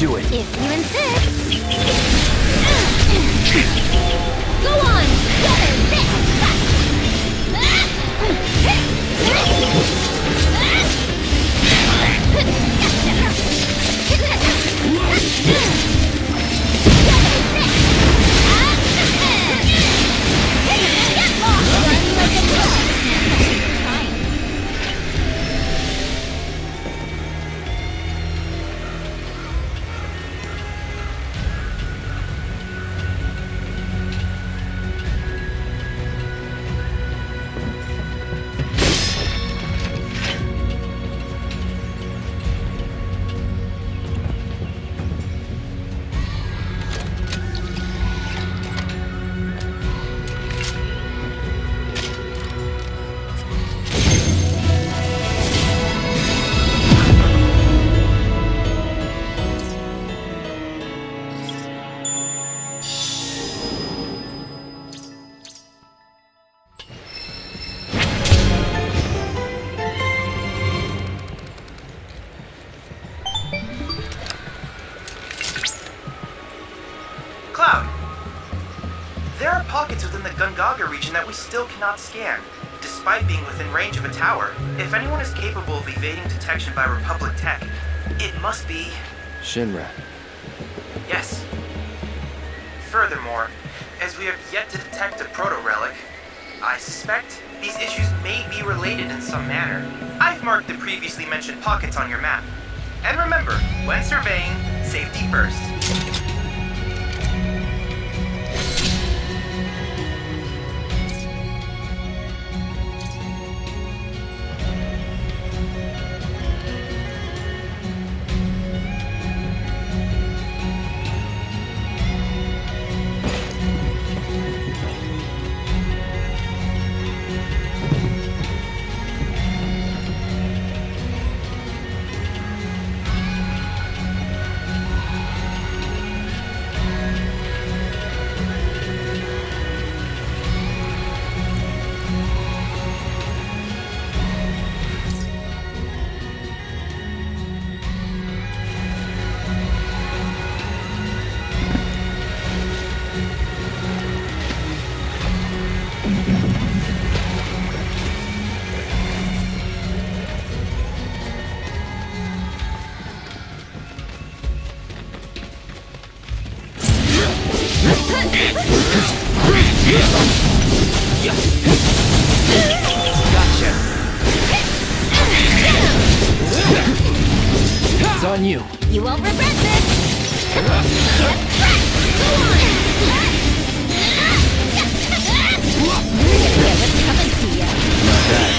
do it. If you insist. Go on! Get it! There are pockets within the Gongaga region that we still cannot scan, despite being within range of a tower. If anyone is capable of evading detection by Republic tech, it must be... Shinra. Yes. Furthermore, as we have yet to detect a proto-relic, I suspect these issues may be related in some manner. I've marked the previously mentioned pockets on your map. And remember, when surveying, safety first. Gotcha. It's on you. You won't regret this! Get back! Go on! Yeah, what's coming to you? Not bad.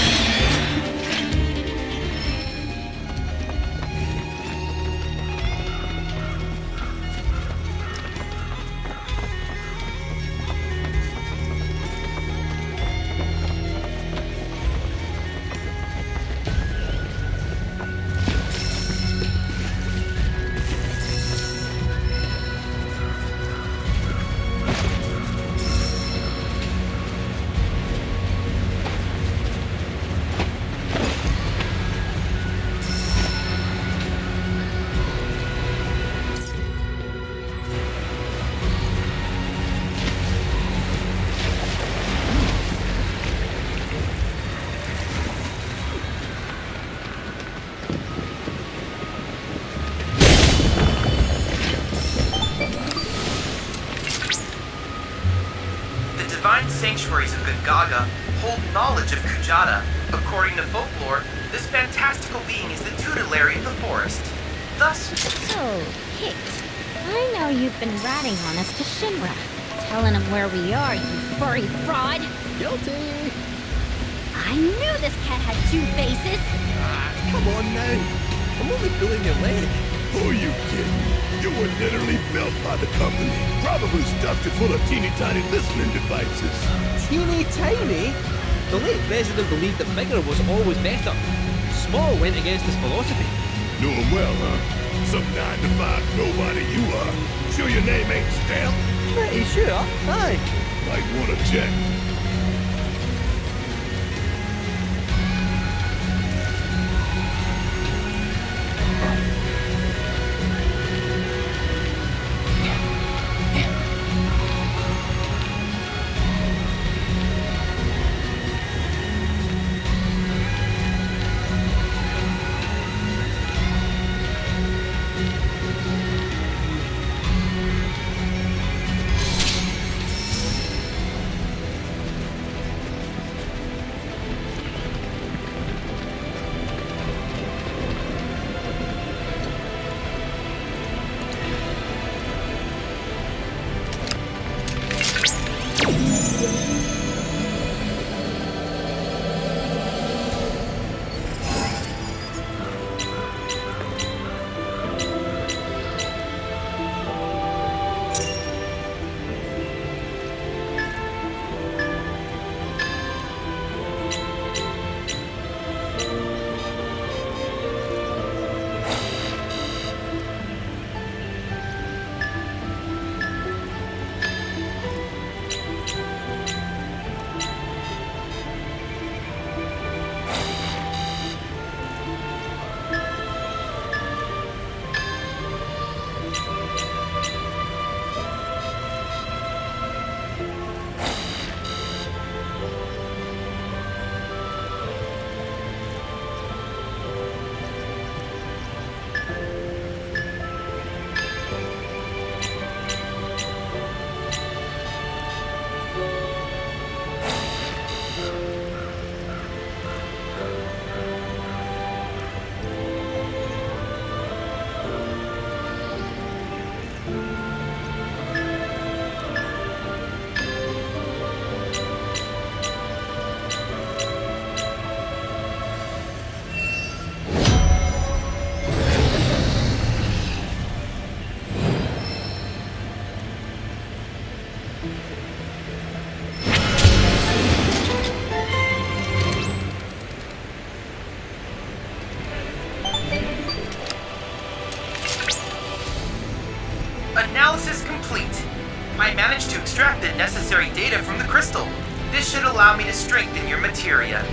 Sanctuaries of Gongaga hold knowledge of Kujata. According to folklore, this fantastical being is the tutelary of the forest. Thus... So, Kit, I know you've been ratting on us to Shinra. Telling him where we are, you furry fraud! Guilty! I knew this cat had two faces! Come on now. I'm only pulling your leg. Who are you kidding? You were literally built by the company. Probably stuffed it full of teeny-tiny listening devices. Teeny tiny? The late president believed that bigger was always better. Small went against his philosophy. Knew him well, huh? Some 9-to-5 nobody you are. Sure your name ain't stamped? Pretty sure, aye. Might wanna check. managed to extract the necessary data from the crystal. This should allow me to strengthen your materia.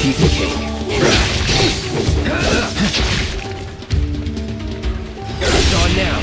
Piece of cake. It's on now.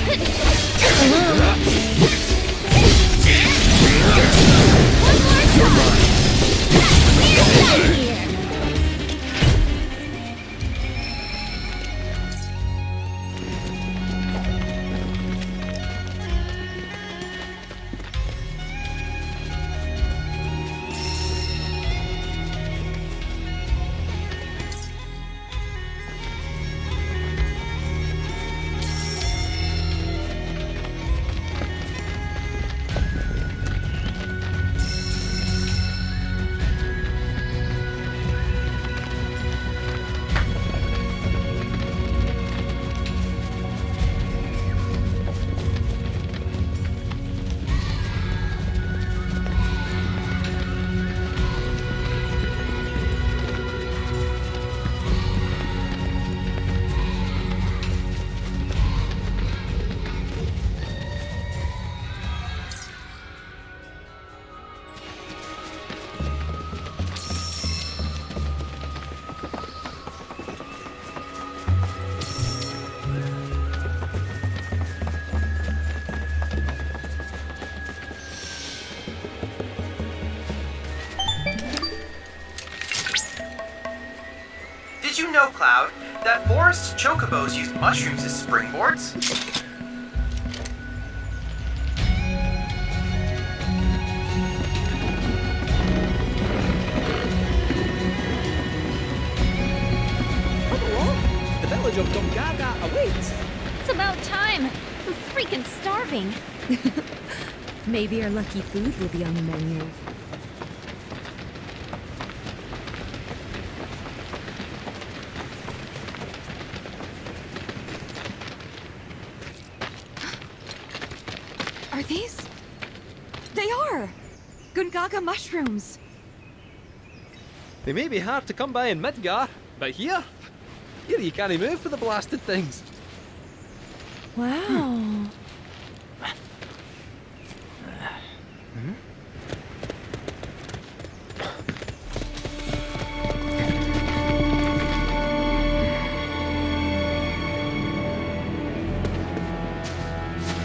Did you know, Cloud, that forest chocobos use mushrooms as springboards? Come along! The village of Gongaga awaits! It's about time. I'm freaking starving. Maybe our lucky food will be on the menu. Are these? They are! Gongaga mushrooms! They may be hard to come by in Midgar, but here you can't move for the blasted things. Wow.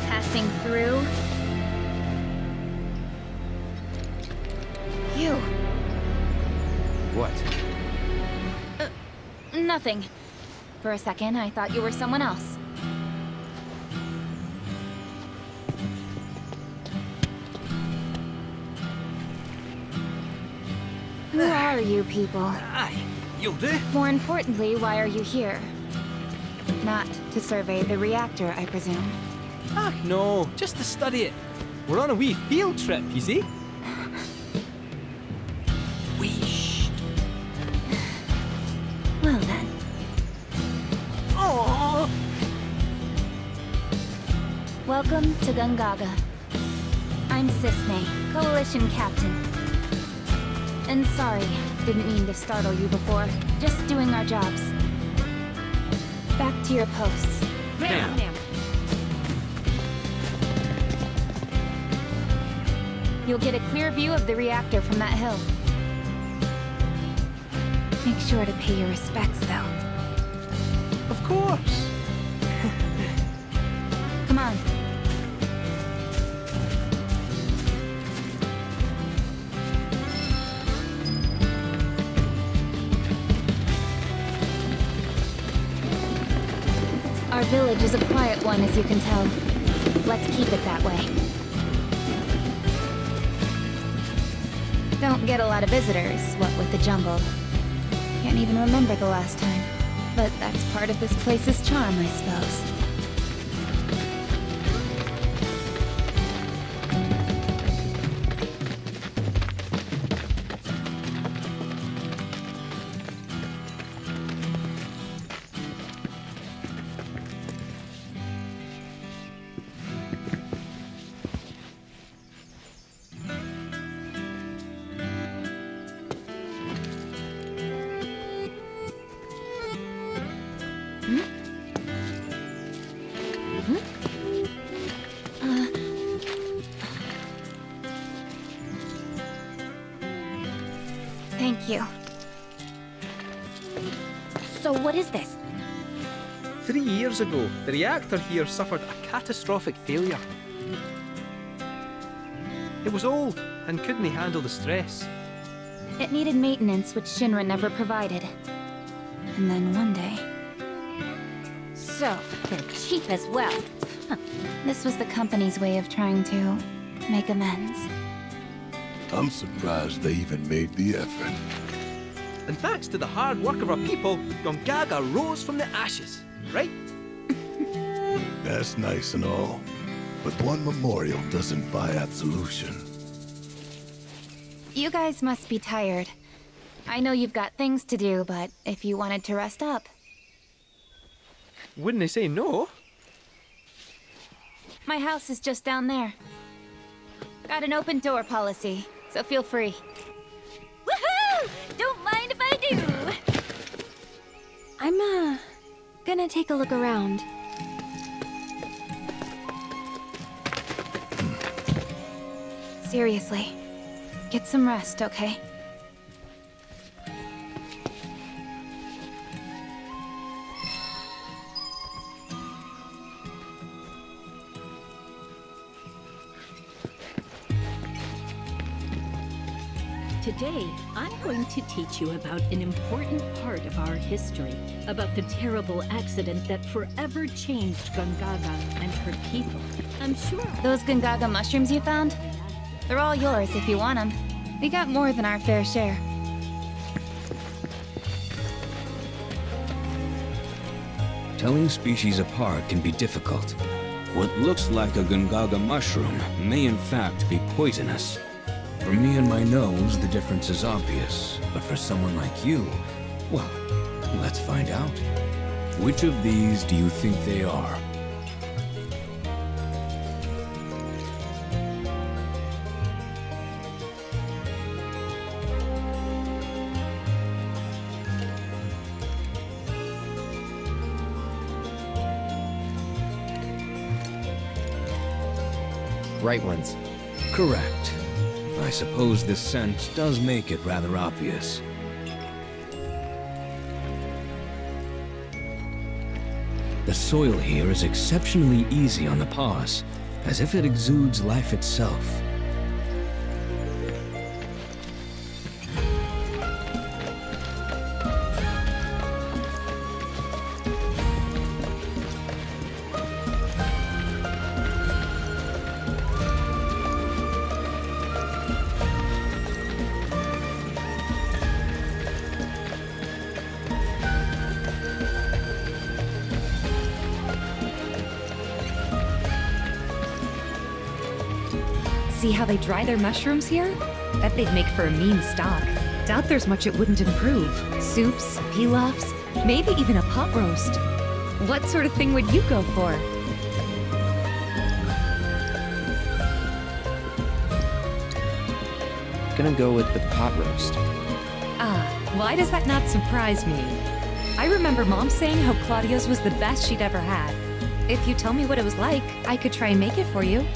Passing through. You. What? Nothing. For a second, I thought you were someone else. Who are you people? Aye, you'll do. More importantly, why are you here? Not to survey the reactor, I presume. Ah, no, just to study it. We're on a wee field trip, you see? Whee. Well then. Oh. Welcome to Gongaga. I'm Cisne, Coalition Captain. And sorry, didn't mean to startle you before. Just doing our jobs. Back to your posts. Ma'am. You'll get a clear view of the reactor from that hill. Make sure to pay your respects, though. Of course. Come on. Our village is a quiet one, as you can tell. Let's keep it that way. Don't get a lot of visitors, what with the jungle. Can't even remember the last time. But that's part of this place's charm, I suppose. Thank you. So what is this? 3 years ago, the reactor here suffered a catastrophic failure. It was old and couldn't handle the stress. It needed maintenance, which Shinra never provided. And then one day... So, they're cheap as well. This was the company's way of trying to make amends. I'm surprised they even made the effort. And thanks to the hard work of our people, Gongaga rose from the ashes, right? That's nice and all, but one memorial doesn't buy absolution. You guys must be tired. I know you've got things to do, but if you wanted to rest up... Wouldn't they say no? My house is just down there. Got an open door policy, so feel free. Woohoo! Don't mind if I do! I'm, gonna take a look around. Seriously, get some rest, okay? Today, I'm going to teach you about an important part of our history, about the terrible accident that forever changed Gongaga and her people. I'm sure... Those Gongaga mushrooms you found? They're all yours if you want them. We got more than our fair share. Telling species apart can be difficult. What looks like a Gongaga mushroom may in fact be poisonous. For me and my nose, the difference is obvious. But for someone like you, well, let's find out. Which of these do you think they are? Right ones. Correct. I suppose this scent does make it rather obvious. The soil here is exceptionally easy on the paws, as if it exudes life itself. See how they dry their mushrooms here? Bet they'd make for a mean stock. Doubt there's much it wouldn't improve. Soups, pilafs, maybe even a pot roast. What sort of thing would you go for? Gonna go with the pot roast. Ah, why does that not surprise me? I remember Mom saying how Claudio's was the best she'd ever had. If you tell me what it was like, I could try and make it for you.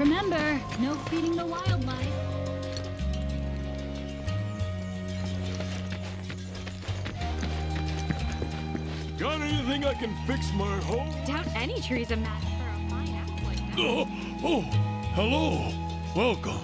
Remember, no feeding the wildlife. Got anything I can fix my home? Doubt any tree's a match for a fine axe like that. Oh, hello. Welcome.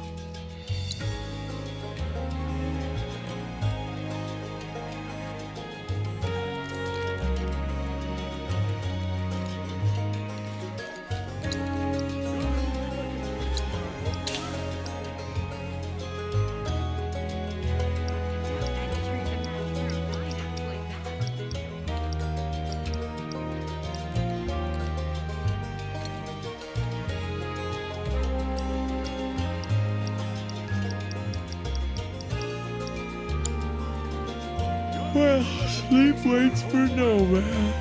Any tree's a match for a fine axe like that. Well, sleep waits for no man.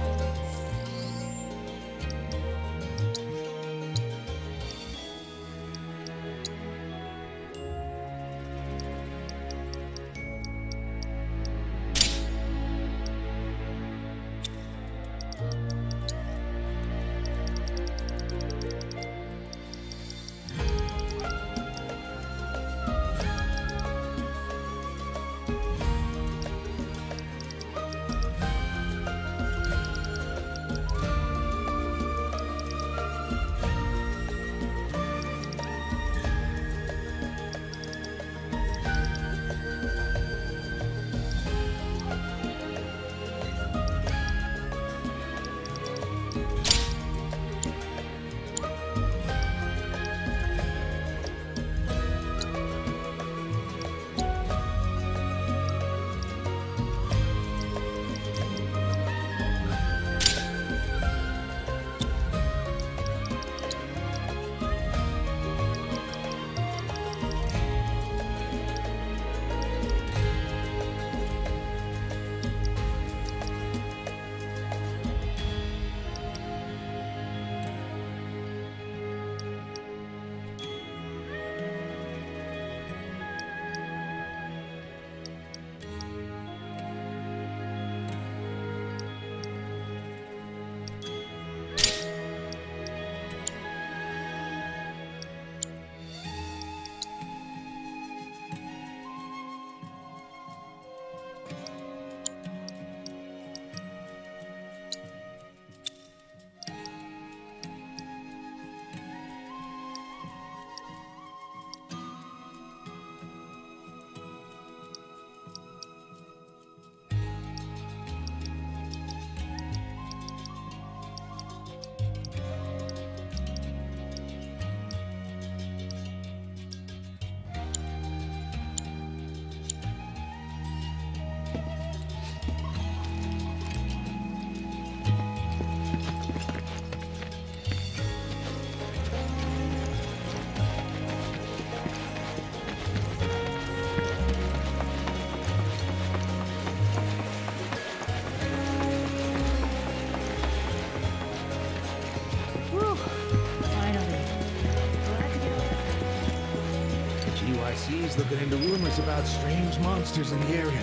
GYC's looking into rumors about strange monsters in the area.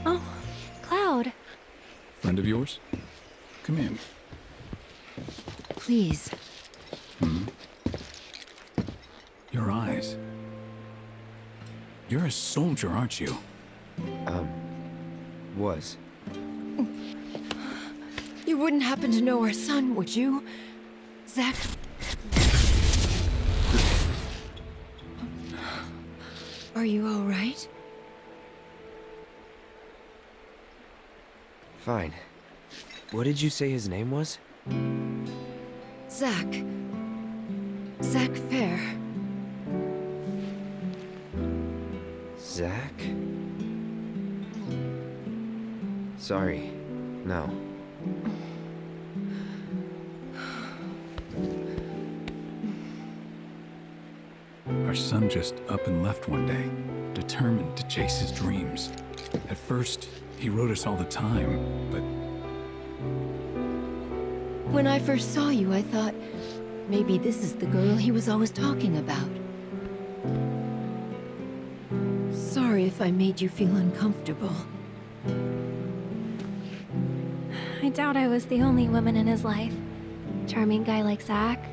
Oh, Cloud. Friend of yours? Come in. Please. Your eyes. You're a soldier, aren't you? Was. You wouldn't happen to know our son, would you? Zack? Are you all right? Fine. What did you say his name was? Zack. Zack Fair. Zack? Sorry. No. Our son just up and left one day, determined to chase his dreams. At first, he wrote us all the time, but When I first saw you, I thought maybe this is the girl he was always talking about. Sorry sorry if I made you feel uncomfortable. I doubt I was the only woman in his life. Charming guy like Zack.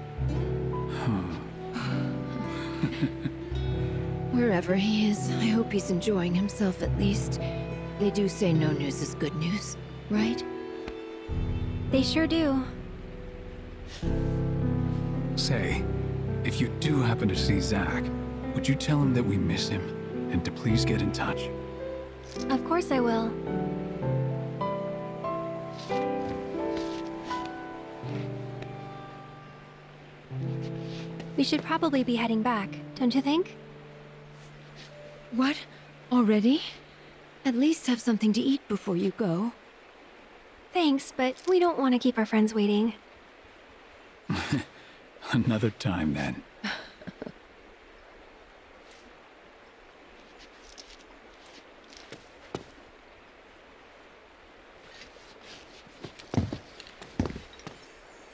Wherever he is, I hope he's enjoying himself at least. They do say no news is good news, right? They sure do. Say, if you do happen to see Zack, would you tell him that we miss him and to please get in touch? Of course I will. We should probably be heading back, don't you think? What? Already? At least have something to eat before you go. Thanks, but we don't want to keep our friends waiting. Another time, then.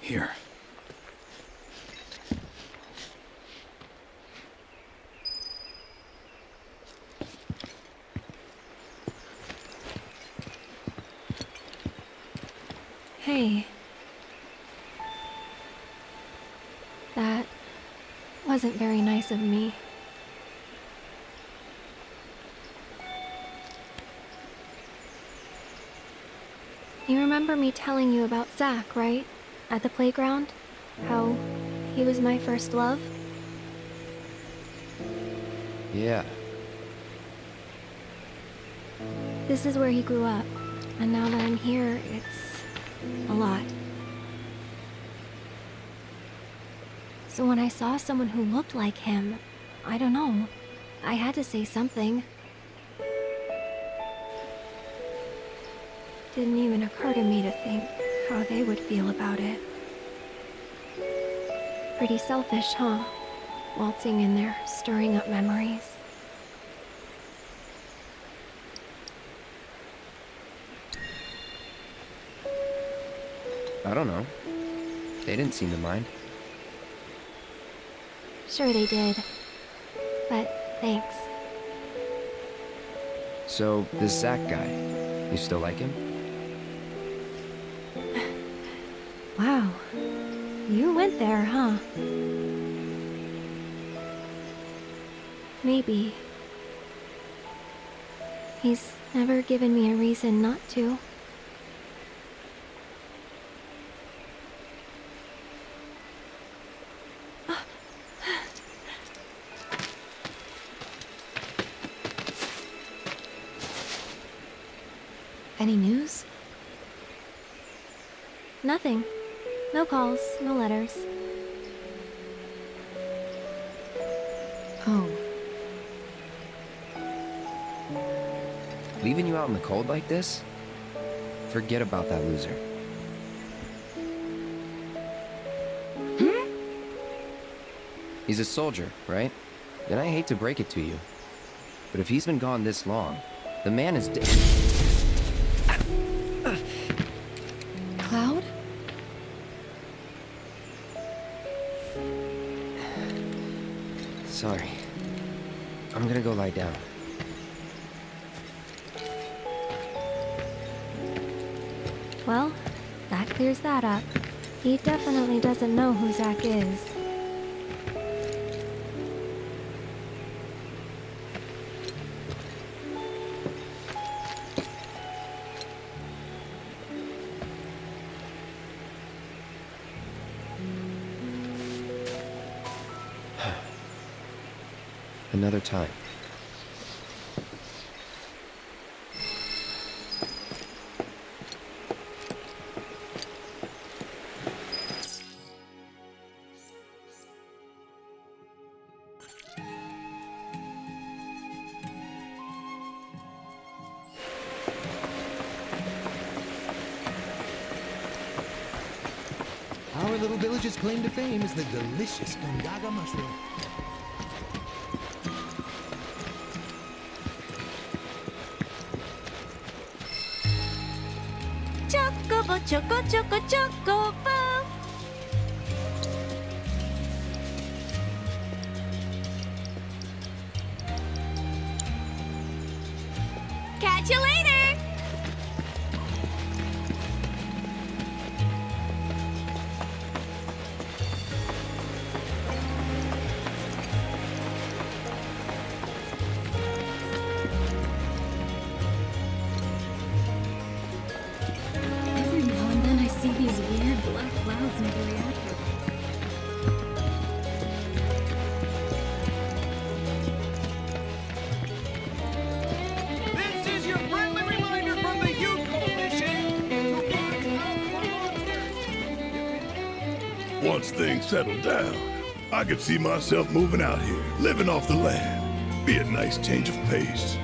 Here. Hey. That wasn't very nice of me. You remember me telling you about Zack, right? At the playground? How he was my first love? Yeah. This is where he grew up. And now that I'm here, it's a lot. So when I saw someone who looked like him, I don't know, I had to say something. Didn't even occur to me to think how they would feel about it. Pretty selfish, huh? Waltzing in there, stirring up memories. I don't know. They didn't seem to mind. Sure they did. But thanks. So, this Zack guy, you still like him? Wow. You went there, huh? Maybe. He's never given me a reason not to. Any news? Nothing. No calls, no letters. Oh. Leaving you out in the cold like this? Forget about that loser. He's a soldier, right? And I hate to break it to you, but if he's been gone this long, the man is dead. Cloud? Sorry. I'm gonna go lie down. Well, that clears that up. He definitely doesn't know who Zack is. Another time. Our little village's claim to fame is the delicious Gongaga mushroom. Chocobo, choco, choco, chocobo. Catch you later! Every now and then I see these weird black clouds near the reactor. This is your friendly reminder from the Youth Coalition to watch out for monsters. Once things settle down, I could see myself moving out here, living off the land. Be a nice change of pace.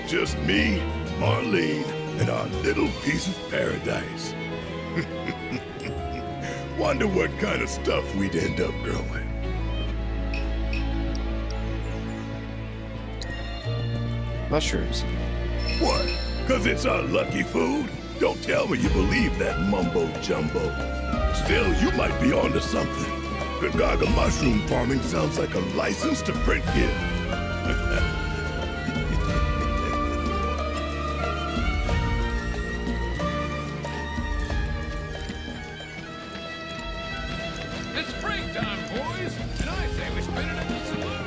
Just me, Marlene, and our little piece of paradise. Wonder what kind of stuff we'd end up growing. Mushrooms. What? 'Cause it's our lucky food? Don't tell me you believe that mumbo-jumbo. Still, you might be onto something. Gongaga mushroom farming sounds like a license to print gift. It's break time, boys, and I say we spin it at the saloon.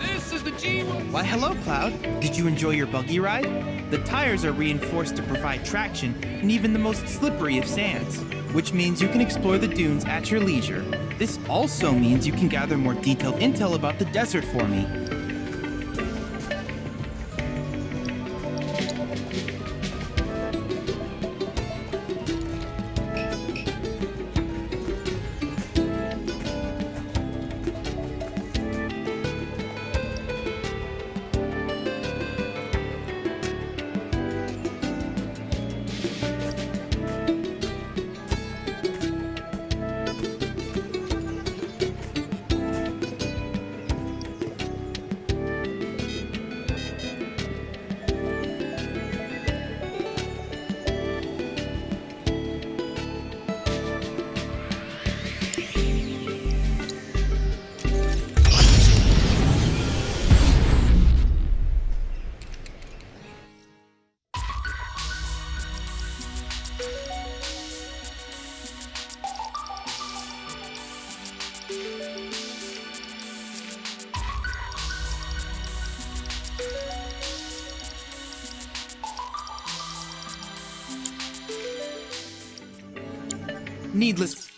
This is the G1. Why, hello, Cloud. Did you enjoy your buggy ride? The tires are reinforced to provide traction in even the most slippery of sands, which means you can explore the dunes at your leisure. This also means you can gather more detailed intel about the desert for me. Needless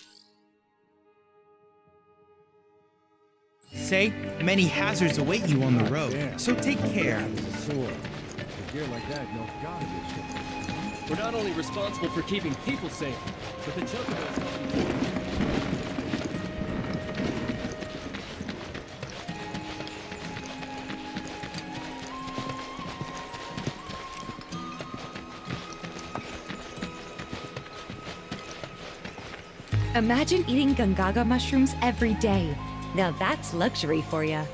to say, many hazards await you on the road, so take care. We're not only responsible for keeping people safe, but the Chocobos. Imagine eating Gongaga mushrooms every day. Now that's luxury for ya.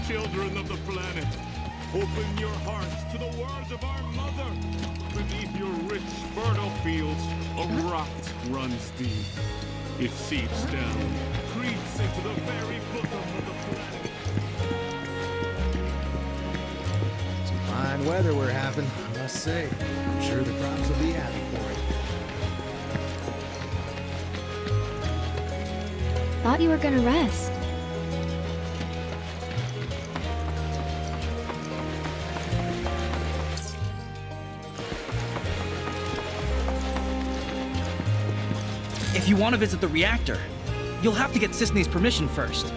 Children of the planet, open your hearts to the words of our mother. Beneath your rich, fertile fields, a rot runs deep. It seeps down, creeps into the very bosom of the planet. Fine weather we're having, I must say. I'm sure the crops will be happy for it. Thought you were gonna rest. If you want to visit the reactor, you'll have to get Cisne's permission first.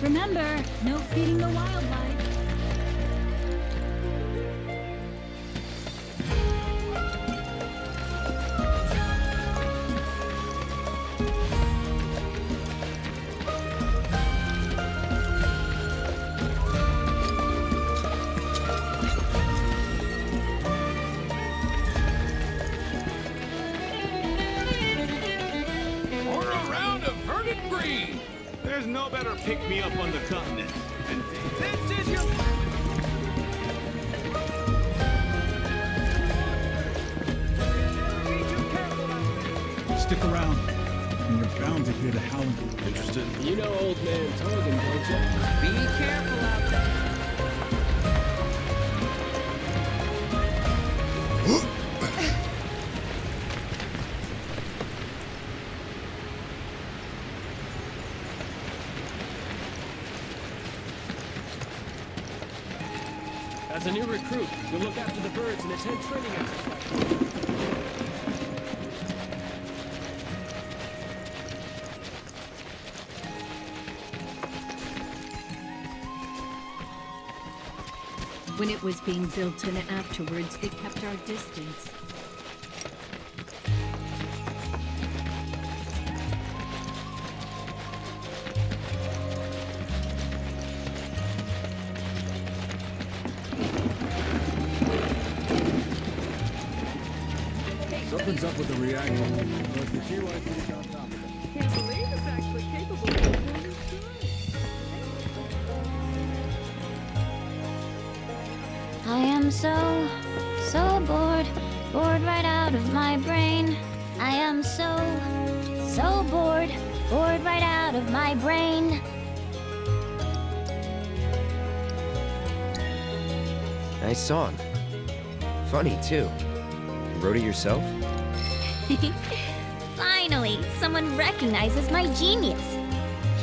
Remember, no feeding the wildlife. free! There's no better pick-me-up on the continent. And This is your... Be too careful out there. Stick around, and you're bound to hear the howling. Interested? You know old man Torgan, don't you? Be careful out there. As a new recruit, you'll look after the birds and attend training exercises. When it was being built and afterwards, we kept our distance. Something's up with the reactor. But the TYC is on top of it. Can't believe it's actually capable of performing I am so bored, bored right out of my brain. I am so bored, bored right out of my brain. Nice song. Funny, too. You wrote it yourself? Finally, someone recognizes my genius.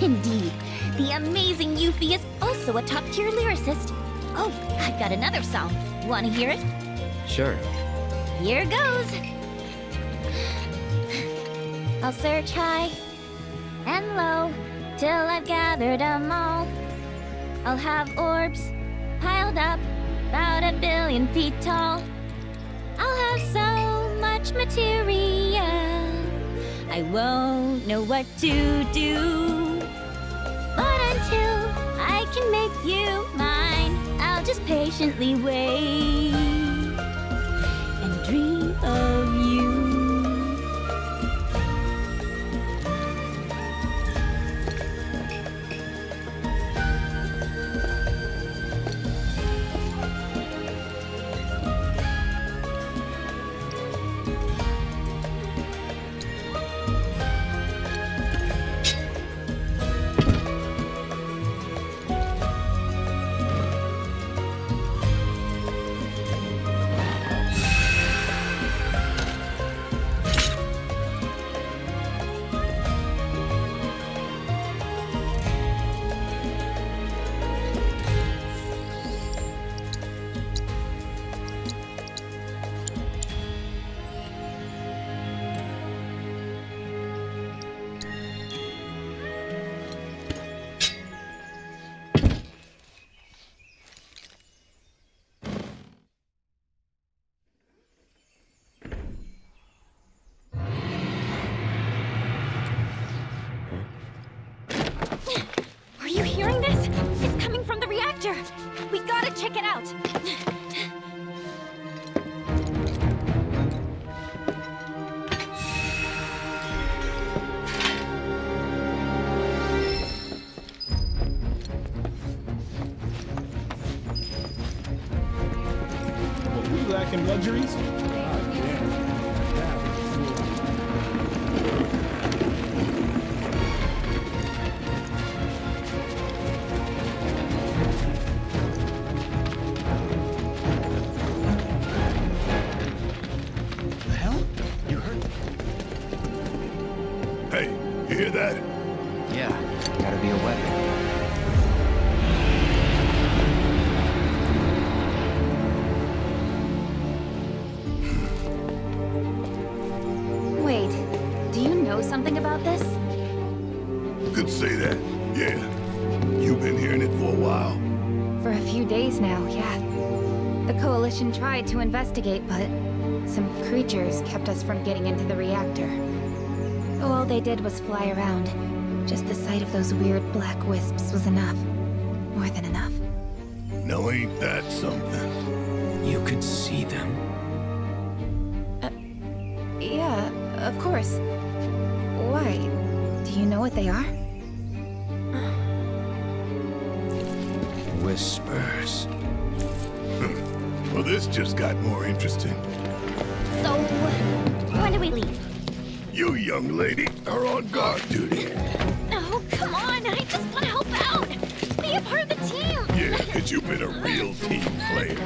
Indeed, the amazing Yuffie is also a top-tier lyricist. Oh, I've got another song. Want to hear it? Sure. Here goes. I'll search high and low till I've gathered 'em all. I'll have orbs piled up about 1 billion feet tall. I'll have so much material, I won't know what to do. But until I can make you mine, I'll just patiently wait and dream of you. Are you hearing this? It's coming from the reactor. We gotta check it out. Are we lacking luxuries? The hell? You heard? Hey, you hear that? Yeah, gotta be a weapon. Wait, do you know something about this? Could say that, yeah. You've been hearing it for a while. For a few days now, yeah. The Coalition tried to investigate, but some creatures kept us from getting into the reactor. All they did was fly around. Just the sight of those weird black wisps was enough. More than enough. Now ain't that something? You could see them? Yeah, of course. Why? Do you know what they are? whispers. Well, this just got more interesting. So, when do we leave? You, young lady, are on guard duty. Oh, come on. I just want to help out. Be a part of the team. Yeah, 'cause you've been a real team player.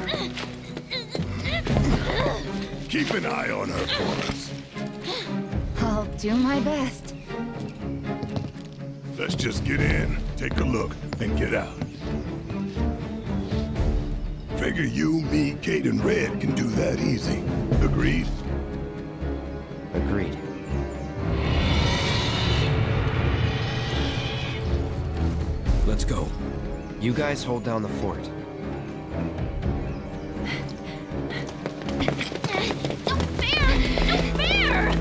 Keep an eye on her for us. I'll do my best. Let's just get in, take a look, and get out. Figure you, me, Kate, and Red can do that easy. Agreed? Agreed. Let's go. You guys hold down the fort. No fair! No fair!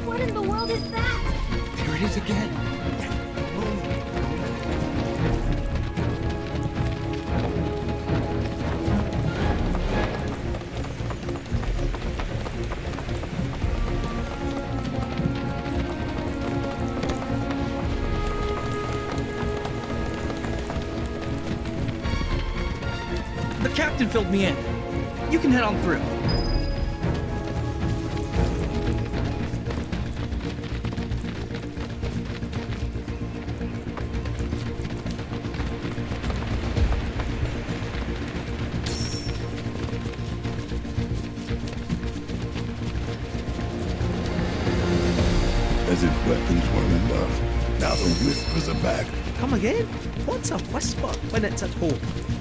What in the world is that? There it is again. The captain filled me in. You can head on through. As if weapons weren't enough. Now the whispers are back. Come again? What's a whisper when it's at home?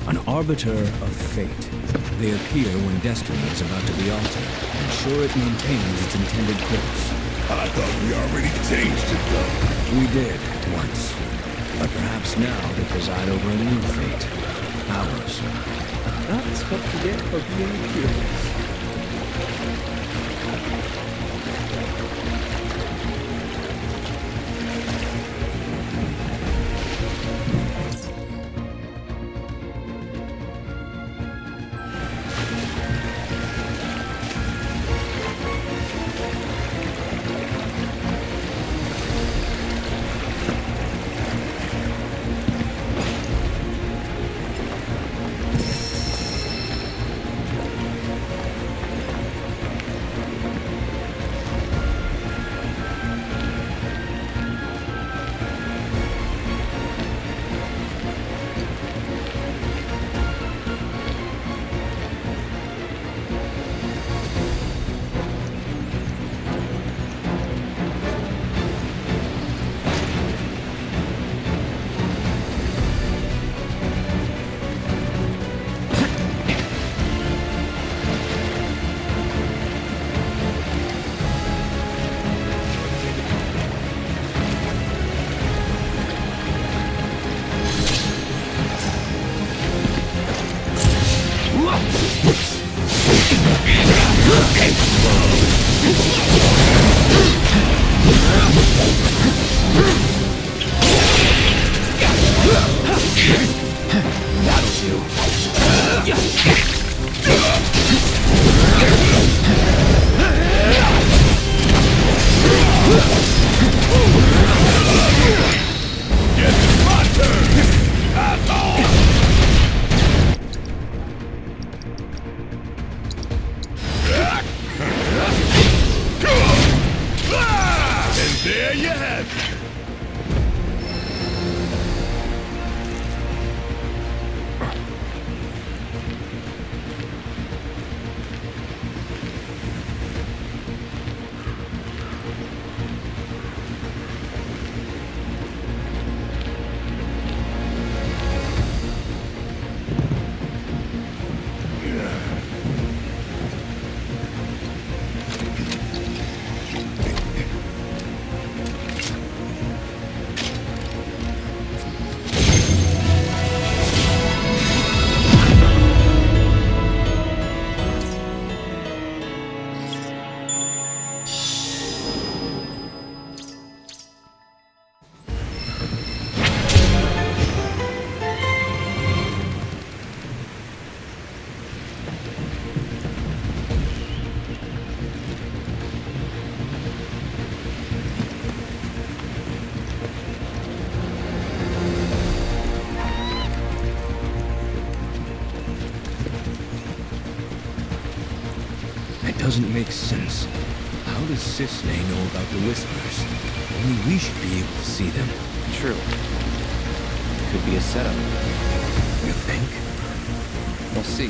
An arbiter of fate. They appear when destiny is about to be altered, ensure it maintains its intended course. I thought we already changed it, though. We did, once. But perhaps now they preside over a new fate. Ours. That's what you get for being curious. Yes, it's my turn! doesn't make sense. How does Cisne know about the Whispers? Only we should be able to see them. True. Could be a setup. You think? We'll see.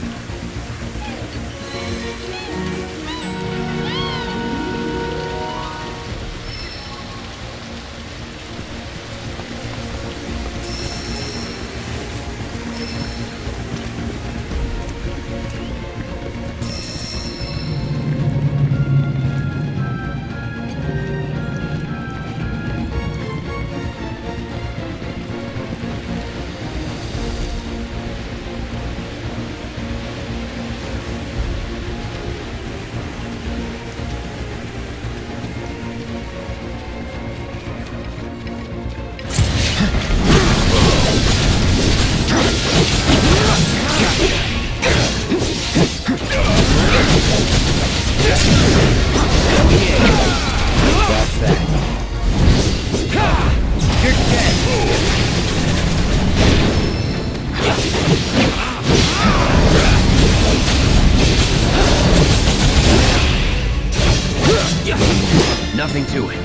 Nothing to it.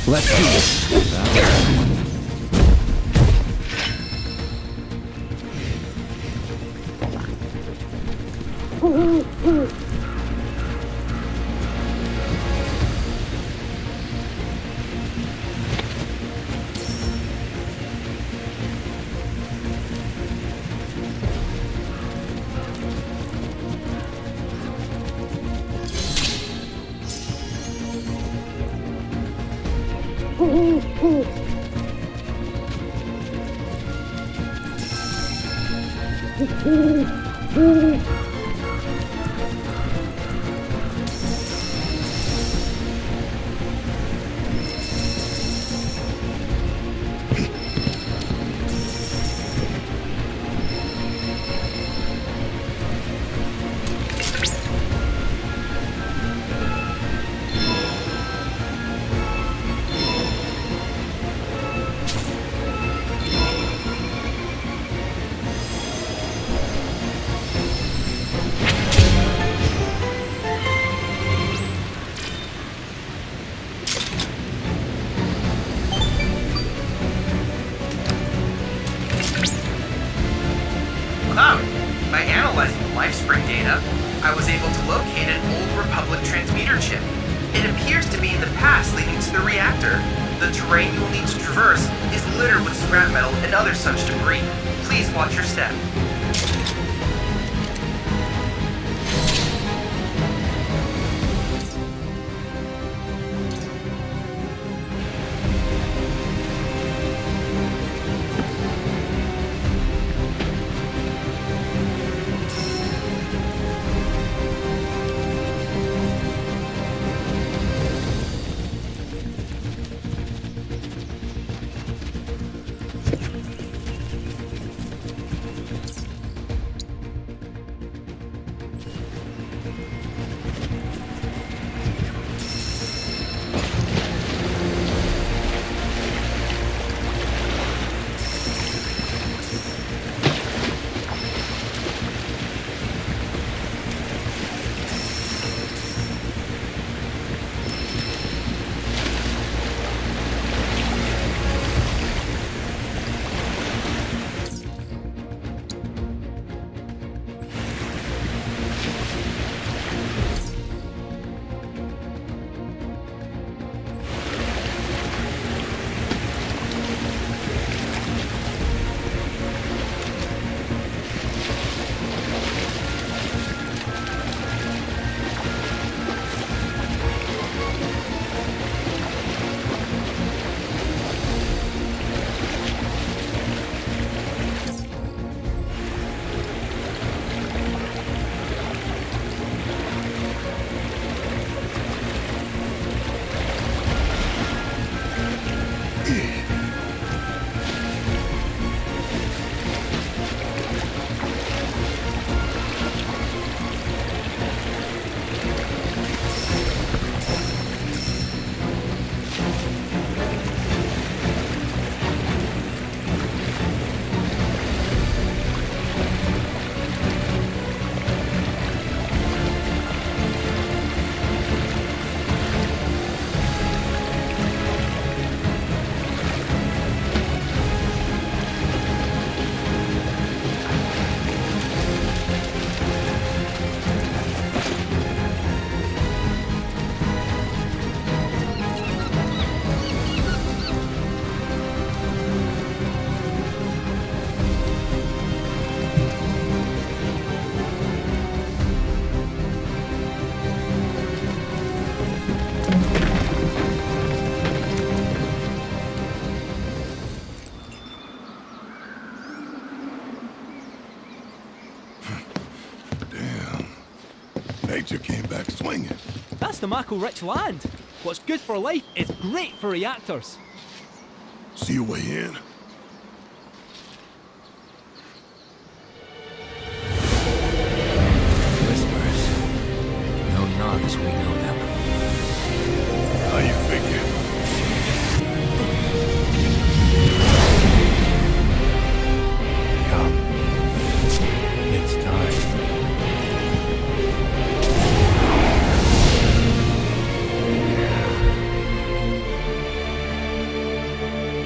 Let's do this. By analyzing the LifeSpring data, I was able to locate an old Republic transmitter chip. It appears to be in the pass leading to the reactor. The terrain you will need to traverse is littered with scrap metal and other such debris. Please watch your step. Nature came back swinging. That's the Mako-rich land. What's good for life is great for reactors. See your way in. Whispers. No Nog as we know them. How you figure? Come. It's time.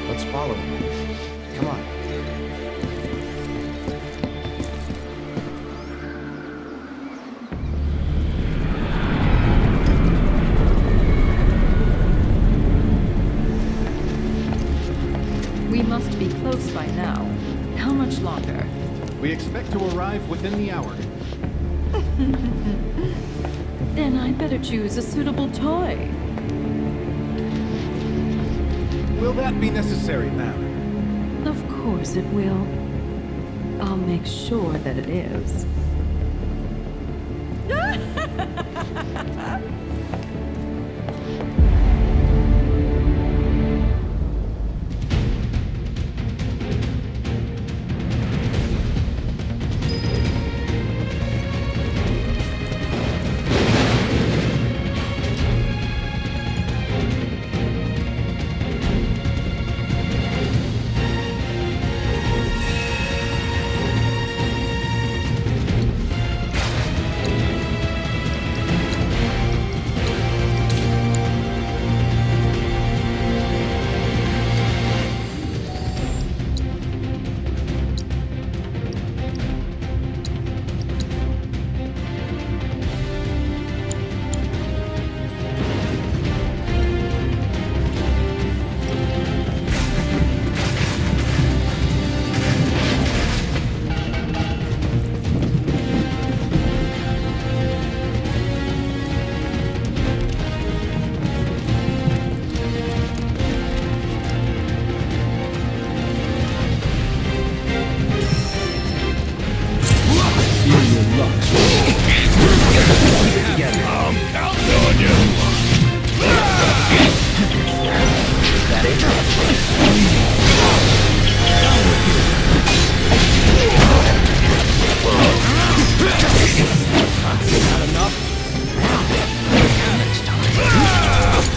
Let's follow him. Come on. We must be close by now. How much longer? We expect to arrive within the hour. Then I'd better choose a suitable toy. Will that be necessary, ma'am? Of course it will. I'll make sure that it is.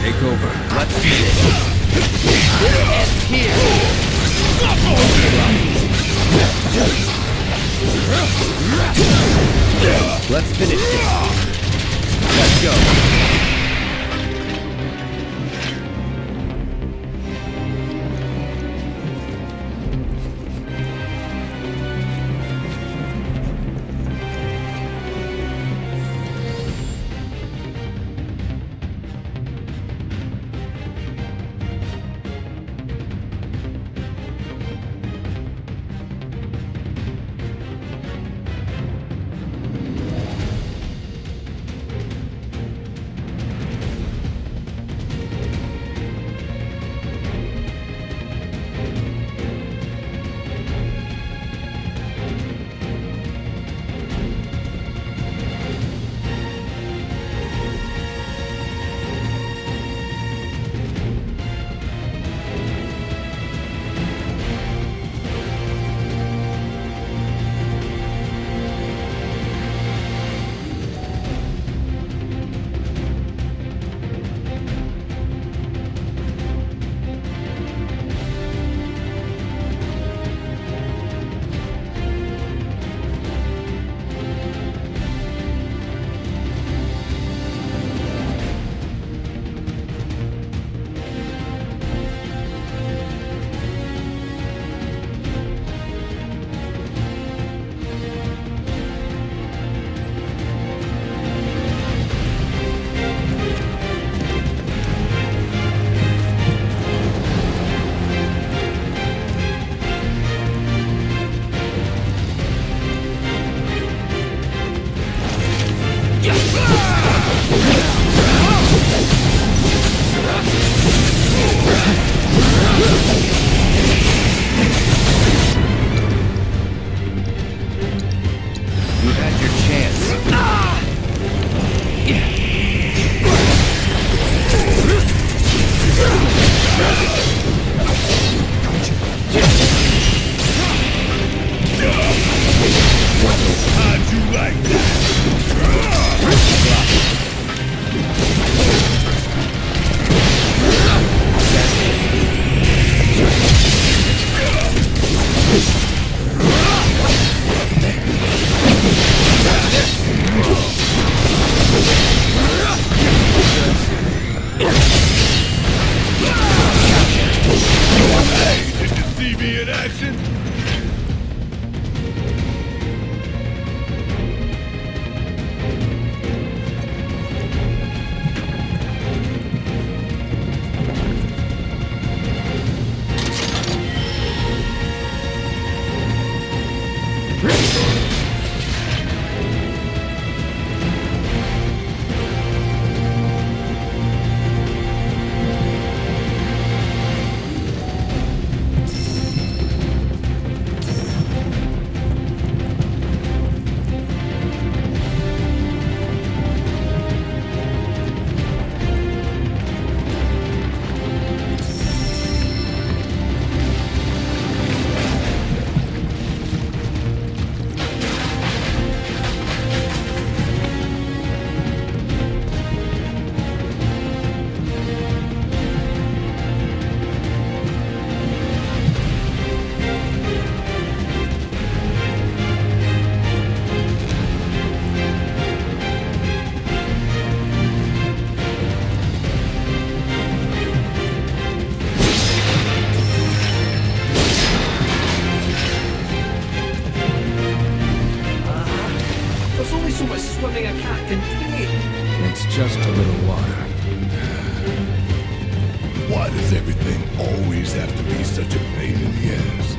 Take over. Let's finish. This ends here. Let's finish this. Let's go. just a little water. Why does everything always have to be such a pain in the ass?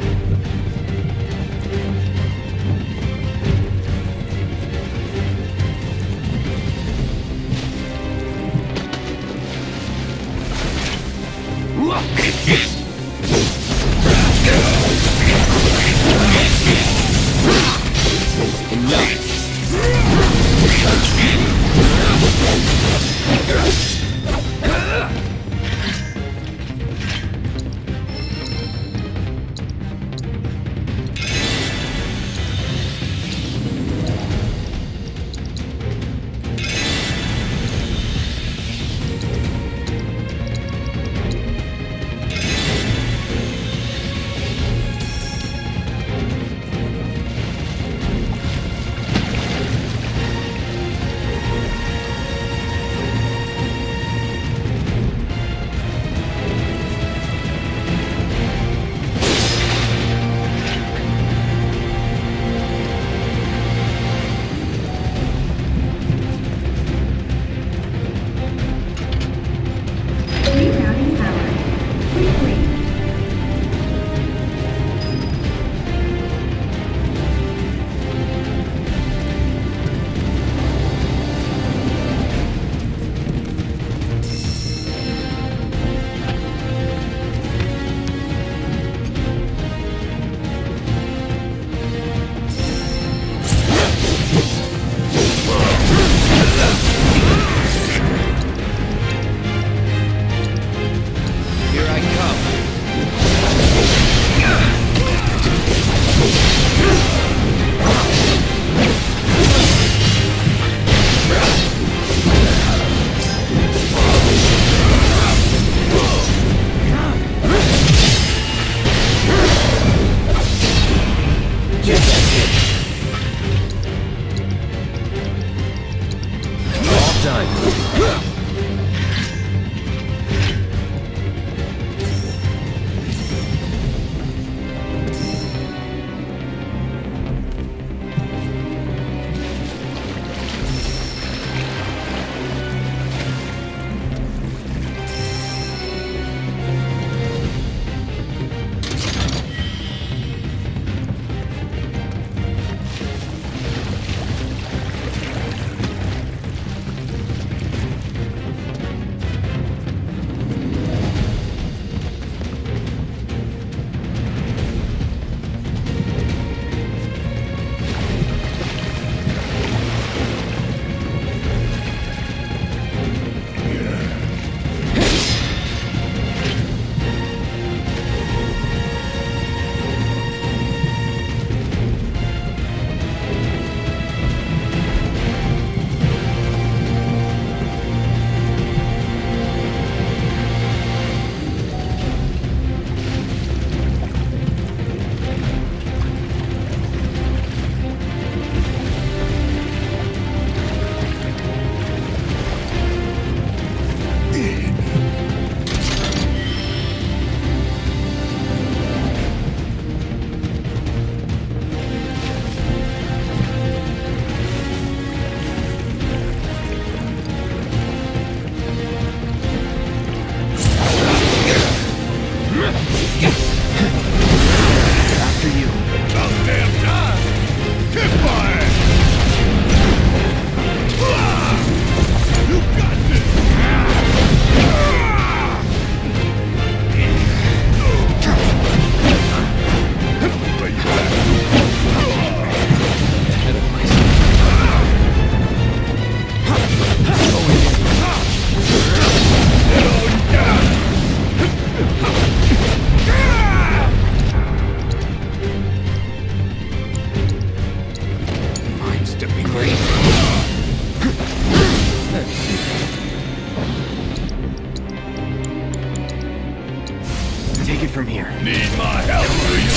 Take it from here. Need my help, do you?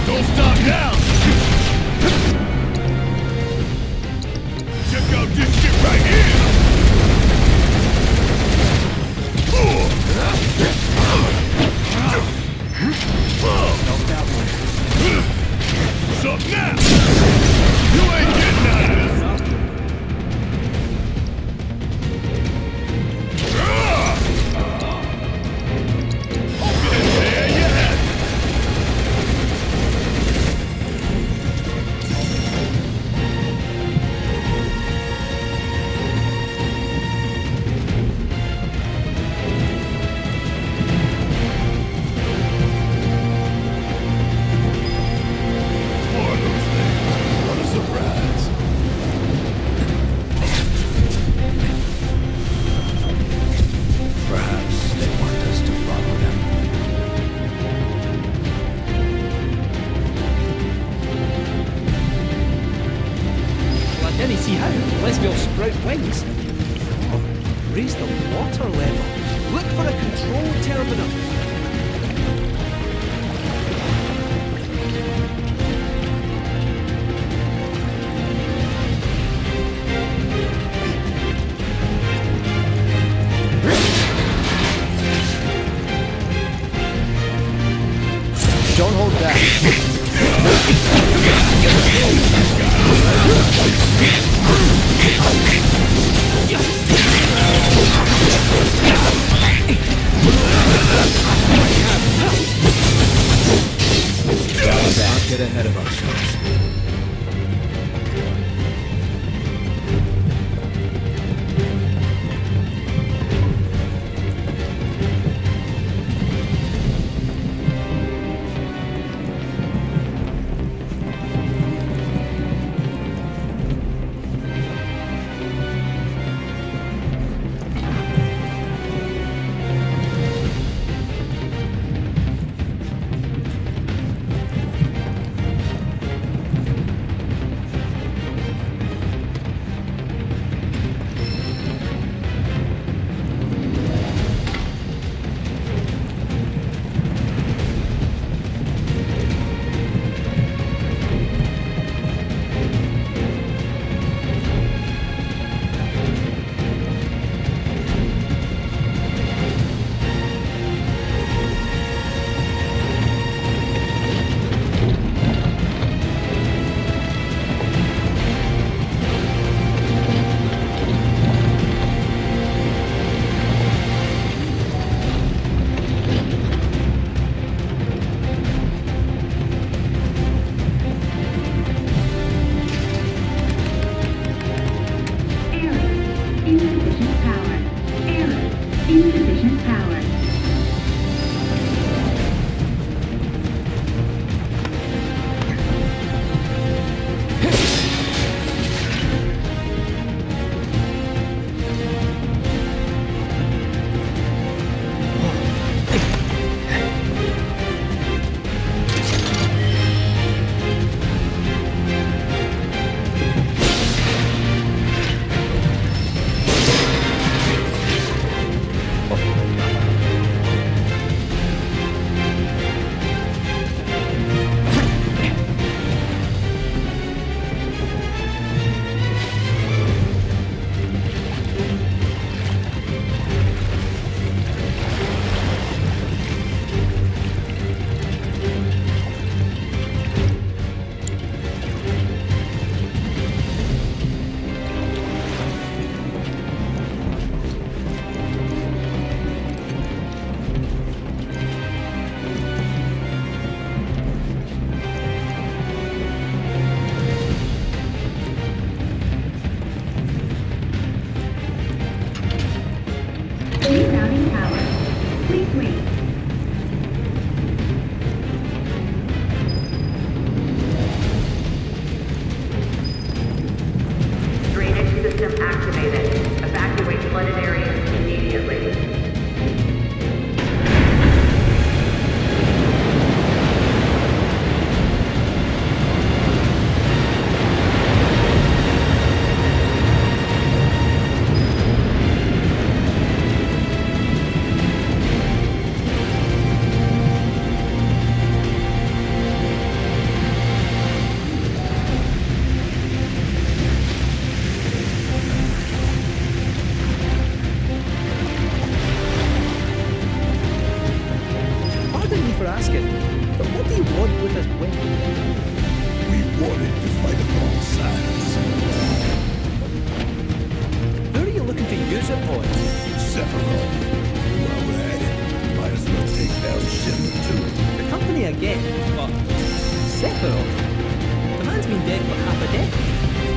Don't stop now! Check out this shit right here! What's up now? You ain't getting out of this! Raise the water level. Look for a control terminal. Don't hold back. Let's not get ahead of ourselves.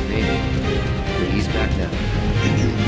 Maybe. But he's back now. And you